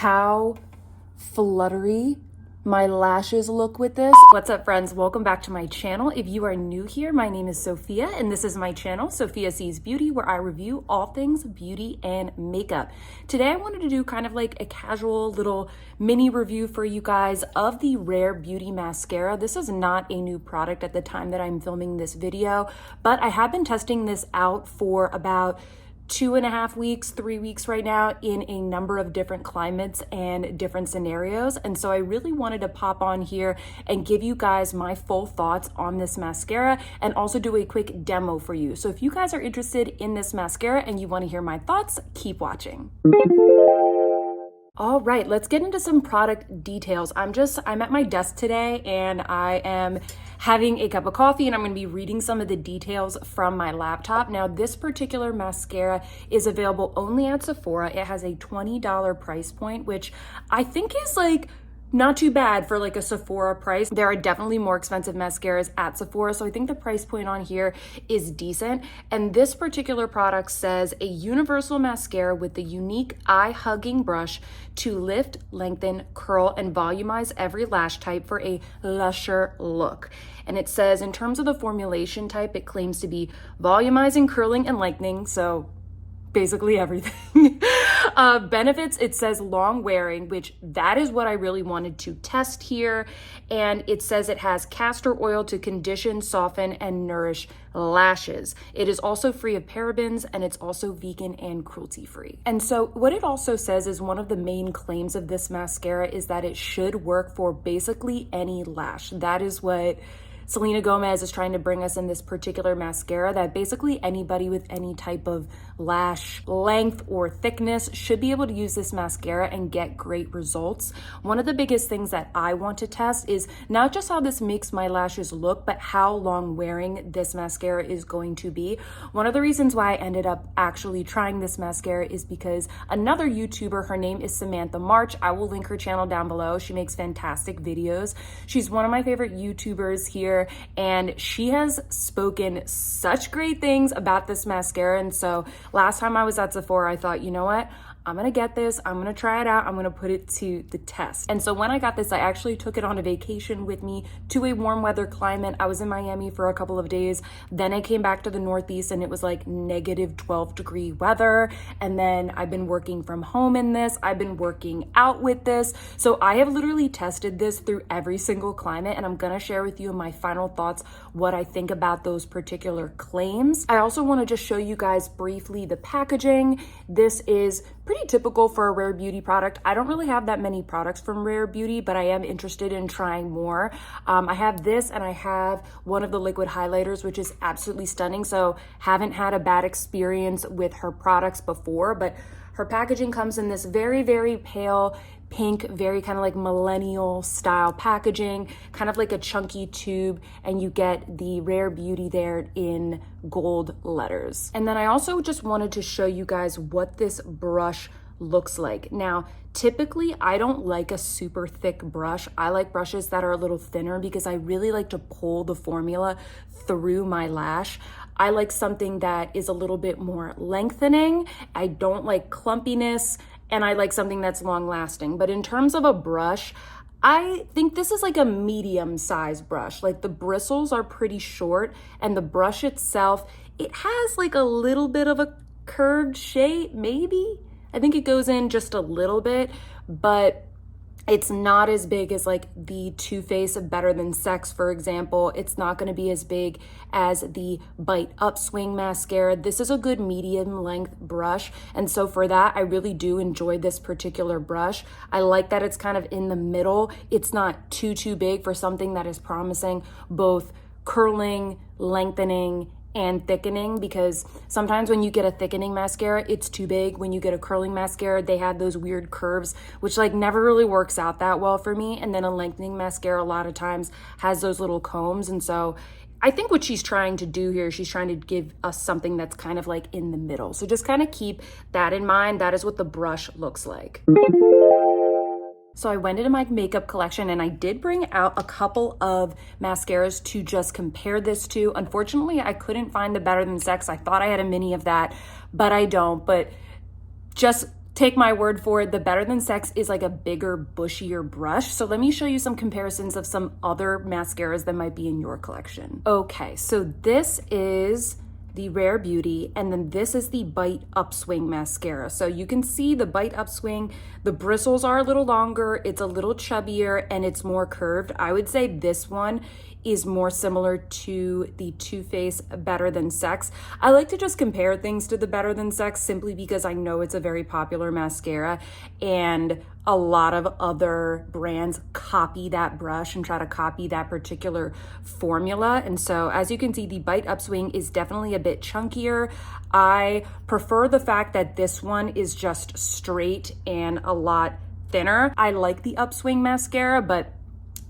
How fluttery my lashes look with this. What's up, friends? Welcome back to my channel. If you are new here, my name is Sophia and this is my channel, Sophia Sees Beauty, where I review all things beauty and makeup. Today I wanted to do kind of like a casual little mini review for you guys of the Rare Beauty Mascara. This is not a new product at the time that I'm filming this video, but I have been testing this out for about 2.5 weeks, 3 weeks right now in a number of different climates and different scenarios. And so I really wanted to pop on here and give you guys my full thoughts on this mascara and also do a quick demo for you. So if you guys are interested in this mascara and you want to hear my thoughts, keep watching. All right, let's get into some product details. I'm at my desk today and I am having a cup of coffee and I'm gonna be reading some of the details from my laptop. Now, this particular mascara is available only at Sephora. It has a $20 price point, which I think is like not too bad for like a Sephora price. There are definitely more expensive mascaras at Sephora, so I think the price point on here is decent. And this particular product says a universal mascara with the unique eye-hugging brush to lift, lengthen, curl, and volumize every lash type for a lusher look. And it says in terms of the formulation type, it claims to be volumizing, curling, and lengthening, so basically everything. Benefits, it says long wearing, which that is what I really wanted to test here. And it says it has castor oil to condition, soften, and nourish lashes. It is also free of parabens and it's also vegan and cruelty free. And so what it also says is one of the main claims of this mascara is that it should work for basically any lash. That is what Selena Gomez is trying to bring us in this particular mascara, that basically anybody with any type of lash length or thickness should be able to use this mascara and get great results. One of the biggest things that I want to test is not just how this makes my lashes look, but how long wearing this mascara is going to be. One of the reasons why I ended up actually trying this mascara is because another YouTuber, her name is Samantha March. I will link her channel down below. She makes fantastic videos. She's one of my favorite YouTubers here, and she has spoken such great things about this mascara. And so last time I was at Sephora, I thought, you know what? I'm gonna get this, I'm gonna try it out, I'm gonna put it to the test. And so when I got this, I actually took it on a vacation with me to a warm weather climate. I was in Miami for a couple of days. Then I came back to the Northeast and it was like negative 12-degree weather. And then I've been working from home in this. I've been working out with this. So I have literally tested this through every single climate, and I'm gonna share with you my final thoughts, what I think about those particular claims. I also wanna just show you guys briefly the packaging. This is pretty typical for a Rare Beauty product. I don't really have that many products from Rare Beauty, but I am interested in trying more. I have this and I have one of the liquid highlighters, which is absolutely stunning. So haven't had a bad experience with her products before, but her packaging comes in this very, very pale pink, very kind of like millennial style packaging, kind of like a chunky tube, and you get the Rare Beauty there in gold letters. And then I also just wanted to show you guys what this brush looks like. Now, typically I don't like a super thick brush. I like brushes that are a little thinner because I really like to pull the formula through my lash. I like something that is a little bit more lengthening. I don't like clumpiness, and I like something that's long lasting. But in terms of a brush, I think this is like a medium size brush. Like the bristles are pretty short, and the brush itself, it has like a little bit of a curved shape, maybe. I think it goes in just a little bit, but it's not as big as like the Too Faced Better Than Sex, for example. It's not gonna be as big as the Bite Upswing mascara. This is a good medium length brush. And so for that, I really do enjoy this particular brush. I like that it's kind of in the middle. It's not too big for something that is promising both curling, lengthening, and thickening, because sometimes when you get a thickening mascara, it's too big. When you get a curling mascara, they have those weird curves, which like never really works out that well for me. And then a lengthening mascara a lot of times has those little combs. And so I think what she's trying to do here, she's trying to give us something that's kind of like in the middle. So just kind of keep that in mind. That is what the brush looks like. So I went into my makeup collection and I did bring out a couple of mascaras to just compare this to. Unfortunately, I couldn't find the Better Than Sex. I thought I had a mini of that, but I don't. But just take my word for it, the Better Than Sex is like a bigger, bushier brush. So let me show you some comparisons of some other mascaras that might be in your collection. Okay, so this is the Rare Beauty, and then this is the Bite Upswing mascara. So you can see the Bite Upswing, the bristles are a little longer, it's a little chubbier, and it's more curved. I would say this one is more similar to the Too Faced Better Than Sex. I like to just compare things to the Better Than Sex simply because I know it's a very popular mascara, and a lot of other brands copy that brush and try to copy that particular formula. And so as you can see, the Bite Upswing is definitely a bit chunkier. I prefer the fact that this one is just straight and a lot thinner. I like the Upswing mascara, but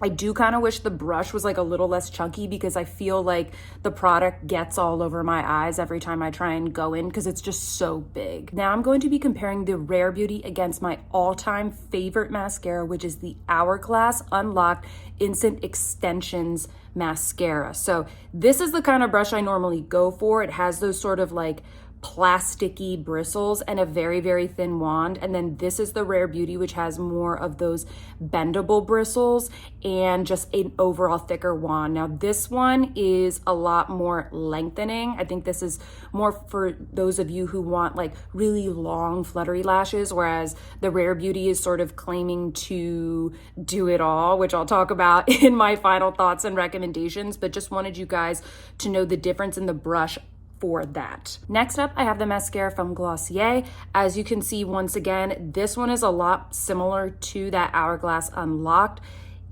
I do kind of wish the brush was like a little less chunky because I feel like the product gets all over my eyes every time I try and go in because it's just so big. Now I'm going to be comparing the Rare Beauty against my all-time favorite mascara, which is the Hourglass Unlocked Instant Extensions mascara. So this is the kind of brush I normally go for. It has those sort of like plasticky bristles and a very, very thin wand. And then this is the Rare Beauty, which has more of those bendable bristles and just an overall thicker wand. Now this one is a lot more lengthening. I think this is more for those of you who want like really long fluttery lashes, whereas the Rare Beauty is sort of claiming to do it all, which I'll talk about in my final thoughts and recommendations, but just wanted you guys to know the difference in the brush for that. Next up, I have the mascara from Glossier. As you can see, once again, this one is a lot similar to that Hourglass Unlocked.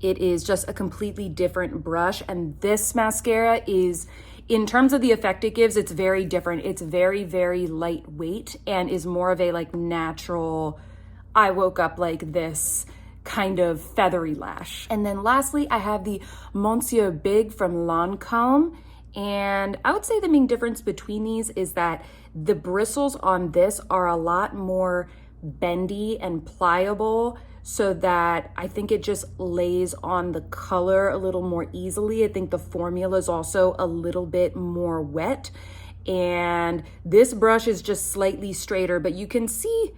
It is just a completely different brush, and this mascara is, in terms of the effect it gives, it's very different. It's very, very lightweight and is more of a like natural, I woke up like this kind of feathery lash. And then lastly, I have the Monsieur Big from Lancôme. And I would say the main difference between these is that the bristles on this are a lot more bendy and pliable, so that I think it just lays on the color a little more easily. I think the formula is also a little bit more wet, and this brush is just slightly straighter, but you can see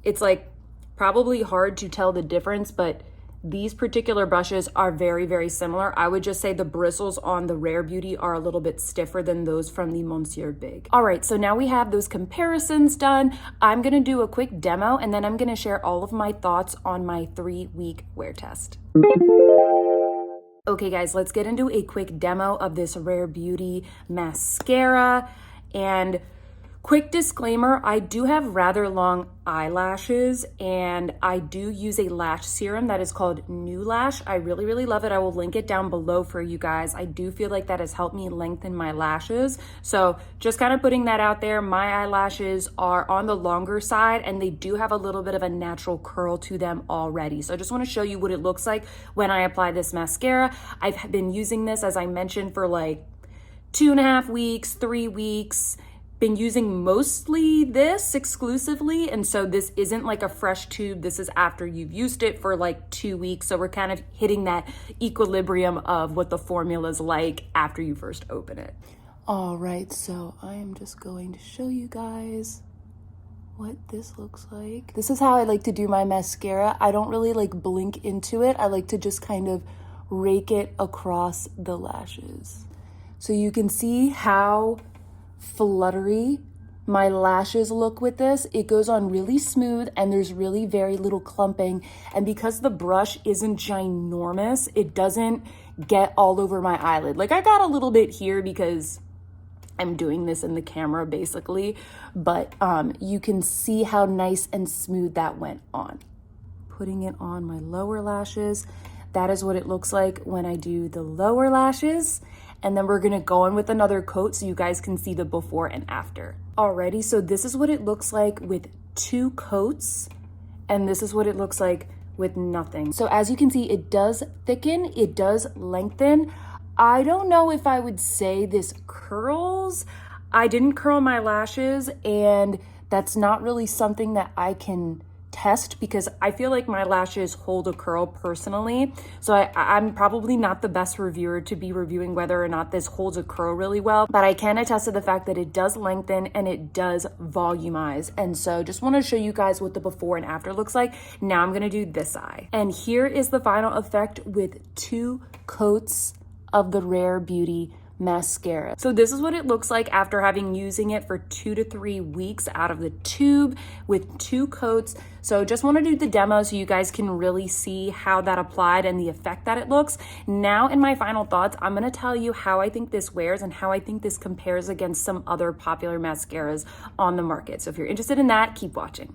it's like probably hard to tell the difference, but these particular brushes are very, very similar. I would just say the bristles on the Rare Beauty are a little bit stiffer than those from the Monsieur Big. All right, so now we have those comparisons done. I'm gonna do a quick demo and then I'm gonna share all of my thoughts on my 3-week wear test. Okay guys, let's get into a quick demo of this Rare Beauty mascara. And quick disclaimer, I do have rather long eyelashes and I do use a lash serum that is called New Lash. I really, really love it. I will link it down below for you guys. I do feel like that has helped me lengthen my lashes. So just kind of putting that out there. My eyelashes are on the longer side and they do have a little bit of a natural curl to them already. So I just want to show you what it looks like when I apply this mascara. I've been using this, as I mentioned, for like 2.5 weeks, 3 weeks. Been using mostly this exclusively, and so this isn't like a fresh tube. This is after you've used it for like 2 weeks, so we're kind of hitting that equilibrium of what the formula is like after you first open it. All right, so I am just going to show you guys what this looks like. This is how I like to do my mascara. I don't really like blink into it. I like to just kind of rake it across the lashes. So you can see how fluttery my lashes look with this. It goes on really smooth and there's really very little clumping, and because the brush isn't ginormous, it doesn't get all over my eyelid. Like I got a little bit here because I'm doing this in the camera basically, but you can see how nice and smooth that went on. Putting it on my lower lashes, that is what it looks like when I do the lower lashes. And then we're gonna go in with another coat so you guys can see the before and after. Alrighty, so this is what it looks like with 2 coats, and this is what it looks like with nothing. So as you can see, it does thicken, it does lengthen. I don't know if I would say this curls. I didn't curl my lashes, and that's not really something that I can test because I feel like my lashes hold a curl personally. So I'm probably not the best reviewer to be reviewing whether or not this holds a curl really well, but I can attest to the fact that it does lengthen and it does volumize. And so just want to show you guys what the before and after looks like. Now I'm going to do this eye. And here is the final effect with 2 coats of the Rare Beauty mascara. So this is what it looks like after having using it for 2 to 3 weeks out of the tube with 2 coats. So just want to do the demo so you guys can really see how that applied and the effect that it looks. Now in my final thoughts, I'm going to tell you how I think this wears and how I think this compares against some other popular mascaras on the market. So if you're interested in that, keep watching.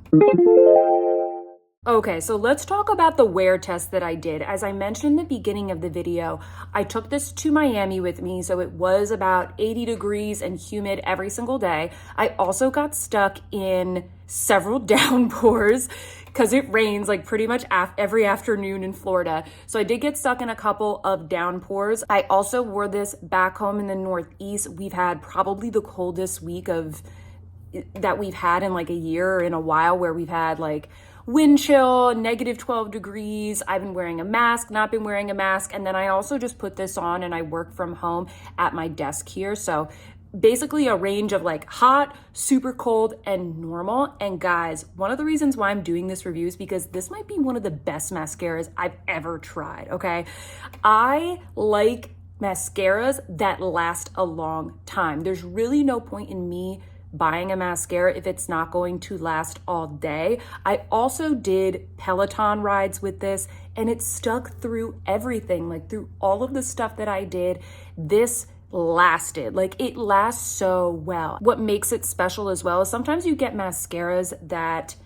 Okay, so let's talk about the wear test that I did. As I mentioned in the beginning of the video, I took this to Miami with me, so it was about 80 degrees and humid every single day. I also got stuck in several downpours because it rains like pretty much every afternoon in Florida. So I did get stuck in a couple of downpours. I also wore this back home in the Northeast. We've had probably the coldest week that we've had in like a year or in a while, where we've had like wind chill, negative 12 degrees. I've been wearing a mask, not been wearing a mask. And then I also just put this on and I work from home at my desk here. So basically a range of like hot, super cold, and normal. And guys, one of the reasons why I'm doing this review is because this might be one of the best mascaras I've ever tried, okay? I like mascaras that last a long time. There's really no point in me buying a mascara if it's not going to last all day. I also did Peloton rides with this and it stuck through everything, like through all of the stuff that I did. This lasted, like it lasts so well. What makes it special as well is sometimes you get mascaras that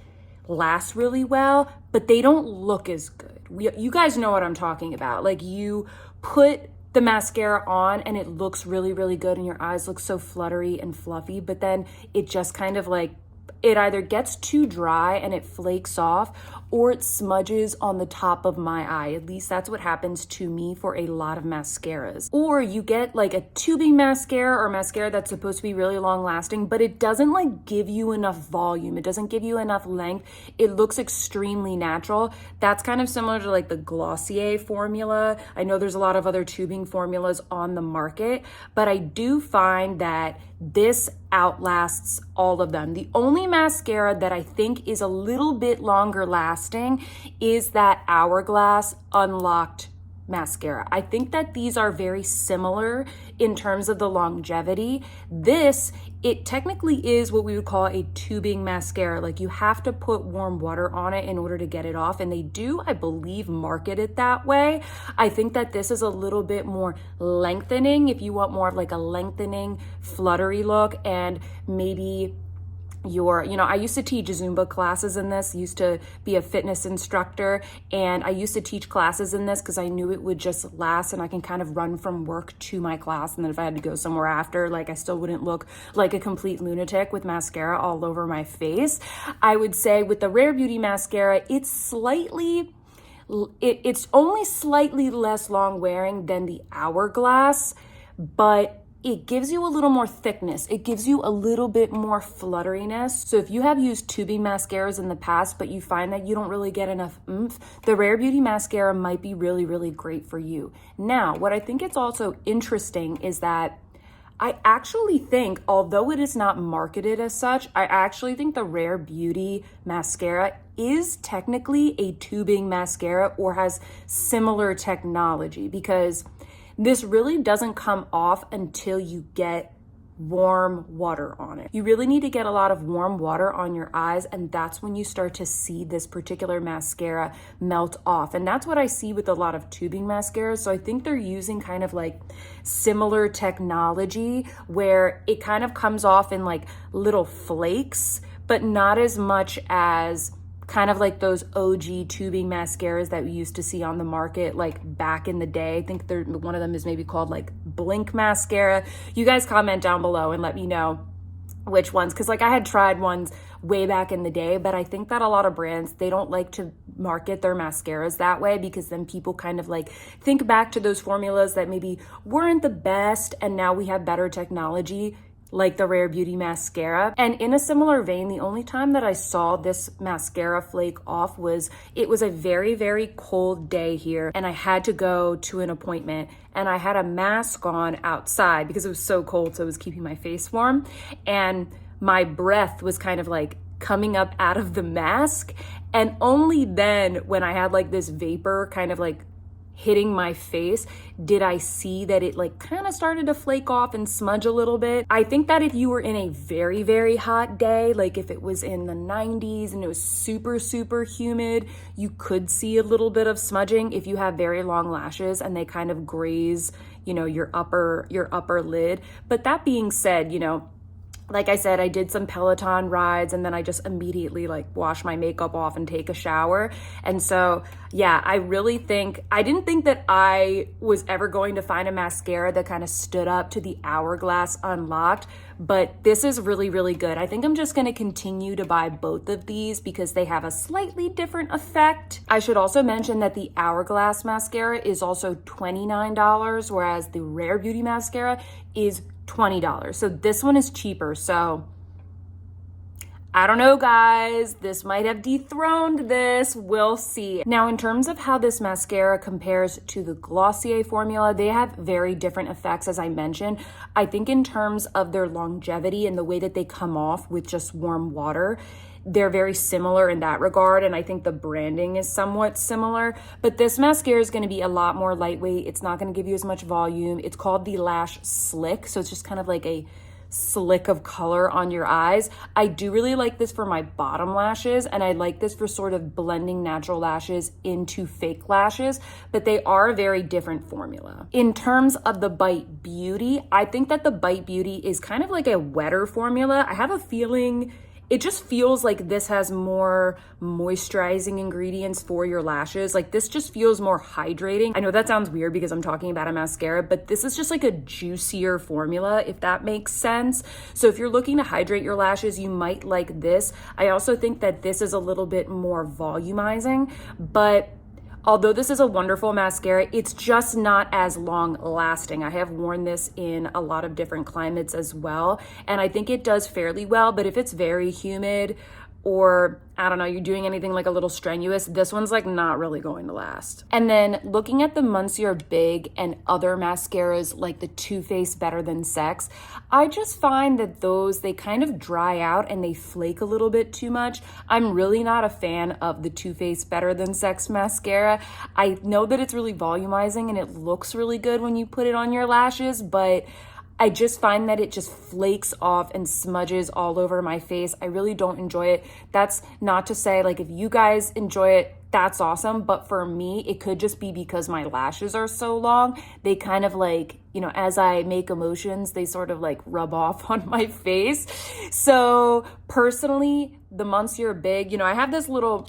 last really well, but they don't look as good. You guys know what I'm talking about. Like you put the mascara on and it looks really, really good and your eyes look so fluttery and fluffy, but then it just kind of like, it either gets too dry and it flakes off or it smudges on the top of my eye. At least that's what happens to me for a lot of mascaras. Or you get like a tubing mascara or mascara that's supposed to be really long lasting, but it doesn't like give you enough volume. It doesn't give you enough length. It looks extremely natural. That's kind of similar to like the Glossier formula. I know there's a lot of other tubing formulas on the market, but I do find that this outlasts all of them. The only mascara that I think is a little bit longer lasting is that Hourglass Unlocked mascara. I think that these are very similar in terms of the longevity. This, it technically is what we would call a tubing mascara. Like you have to put warm water on it in order to get it off. And they do, I believe, market it that way. I think that this is a little bit more lengthening if you want more of like a lengthening, fluttery look, and maybe I used to teach Zumba classes in this, used to be a fitness instructor, and I used to teach classes in this because I knew it would just last and I can kind of run from work to my class. And then if I had to go somewhere after, like I still wouldn't look like a complete lunatic with mascara all over my face. I would say with the Rare Beauty mascara, it's only slightly less long wearing than the Hourglass, but it gives you a little more thickness. It gives you a little bit more flutteriness. So if you have used tubing mascaras in the past, but you find that you don't really get enough oomph, the Rare Beauty mascara might be really, really great for you. Now, what I think it's also interesting is that I actually think, although it is not marketed as such, I actually think the Rare Beauty mascara is technically a tubing mascara or has similar technology, because this really doesn't come off until you get warm water on it. You really need to get a lot of warm water on your eyes, and that's when you start to see this particular mascara melt off. And that's what I see with a lot of tubing mascaras. So I think they're using kind of like similar technology where it kind of comes off in like little flakes, but not as much as kind of like those OG tubing mascaras that we used to see on the market like back in the day. I think one of them is maybe called like Blink mascara. You guys comment down below and let me know which ones, because like I had tried ones way back in the day, but I think that a lot of brands, they don't like to market their mascaras that way, because then people kind of like think back to those formulas that maybe weren't the best, and now we have better technology. like the Rare Beauty mascara. And in a similar vein, the only time that I saw this mascara flake off was, it was a very, very cold day here and I had to go to an appointment and I had a mask on outside because it was so cold, so it was keeping my face warm. And my breath was kind of like coming up out of the mask. And only then, when I had like this vapor kind of like hitting my face, did I see that it like kind of started to flake off and smudge a little bit. I think that if you were in a very, very hot day, like if it was in the 90s and it was super, super humid, you could see a little bit of smudging if you have very long lashes and they kind of graze, you know, your upper lid. But that being said, you know, like I said, I did some Peloton rides and then I just immediately like wash my makeup off and take a shower. And so, yeah, I didn't think that I was ever going to find a mascara that kind of stood up to the Hourglass Unlocked, but this is really, really good. I think I'm just gonna continue to buy both of these because they have a slightly different effect. I should also mention that the Hourglass mascara is also $29, whereas the Rare Beauty mascara is $20. So this one is cheaper. So I don't know, guys, this might have dethroned this. We'll see. Now, in terms of how this mascara compares to the Glossier formula, they have very different effects, as I mentioned. I think in terms of their longevity and the way that they come off with just warm water, they're very similar in that regard, and I think the branding is somewhat similar. But this mascara is going to be a lot more lightweight. It's not going to give you as much volume. It's called the Lash Slick, so it's just kind of like a slick of color on your eyes. I do really like this for my bottom lashes, and I like this for sort of blending natural lashes into fake lashes, but they are a very different formula. In terms of the Bite Beauty, I think that the Bite Beauty is kind of like a wetter formula. I have a feeling it just feels like this has more moisturizing ingredients for your lashes. Like this just feels more hydrating. I know that sounds weird because I'm talking about a mascara, but this is just like a juicier formula, if that makes sense. So if you're looking to hydrate your lashes, you might like this. I also think that this is a little bit more volumizing, but although this is a wonderful mascara, it's just not as long lasting. I have worn this in a lot of different climates as well, and I think it does fairly well, but if it's very humid or I don't know, you're doing anything like a little strenuous, this one's like not really going to last. And then looking at the Monsieur Big and other mascaras like the Too Faced Better Than Sex, I just find that those, they kind of dry out and they flake a little bit too much. I'm really not a fan of the Too Faced Better Than Sex mascara. I know that it's really volumizing and it looks really good when you put it on your lashes, but I just find that it just flakes off and smudges all over my face. I really don't enjoy it. That's not to say like if you guys enjoy it, that's awesome. But for me, it could just be because my lashes are so long. They kind of like, you know, as I make emotions, they sort of like rub off on my face. So personally, the Monsieur Big, you know, I have this little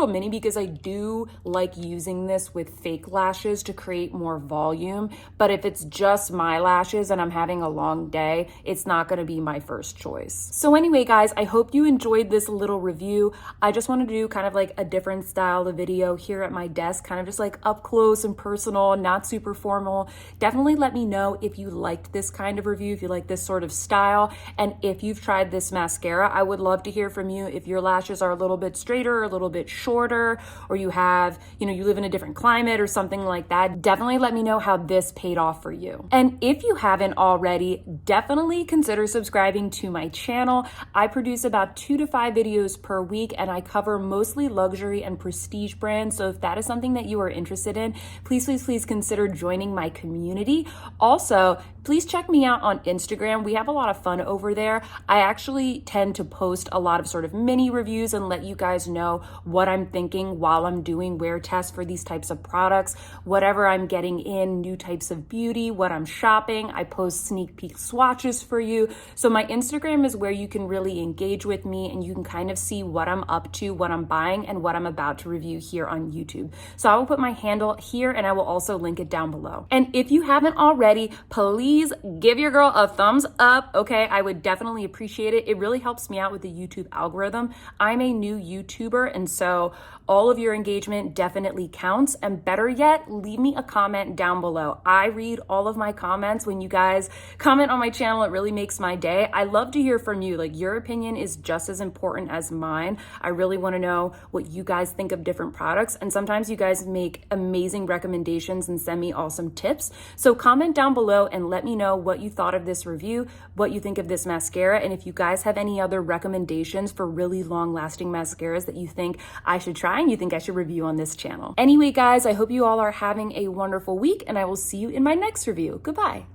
mini because I do like using this with fake lashes to create more volume. But if it's just my lashes and I'm having a long day, it's not going to be my first choice. So anyway, guys, I hope you enjoyed this little review. I just wanted to do kind of like a different style of video here at my desk, kind of just like up close and personal, not super formal. Definitely let me know if you liked this kind of review, if you like this sort of style, and if you've tried this mascara. I would love to hear from you if your lashes are a little bit straighter or a little bit shorter, or you have, you know, you live in a different climate or something like that. Definitely let me know how this paid off for you. And if you haven't already, definitely consider subscribing to my channel. I produce about 2 to 5 videos per week, and I cover mostly luxury and prestige brands. So if that is something that you are interested in, please, please, please consider joining my community. Also, please check me out on Instagram. We have a lot of fun over there. I actually tend to post a lot of sort of mini reviews and let you guys know what I'm thinking while I'm doing wear tests for these types of products, whatever I'm getting in, new types of beauty, what I'm shopping. I post sneak peek swatches for you. So my Instagram is where you can really engage with me and you can kind of see what I'm up to, what I'm buying, and what I'm about to review here on YouTube. So I will put my handle here and I will also link it down below. And if you haven't already, already, please give your girl a thumbs up, okay? I would definitely appreciate it. It really helps me out with the YouTube algorithm. I'm a new YouTuber, and so all of your engagement definitely counts. And better yet, leave me a comment down below. I read all of my comments. When you guys comment on my channel, it really makes my day. I love to hear from you. Like, your opinion is just as important as mine. I really want to know what you guys think of different products. And sometimes you guys make amazing recommendations and send me awesome tips. So comment down below and let me know what you thought of this review, what you think of this mascara, and if you guys have any other recommendations for really long lasting mascaras that you think I should try and you think I should review on this channel. Anyway, guys, I hope you all are having a wonderful week, and I will see you in my next review. Goodbye.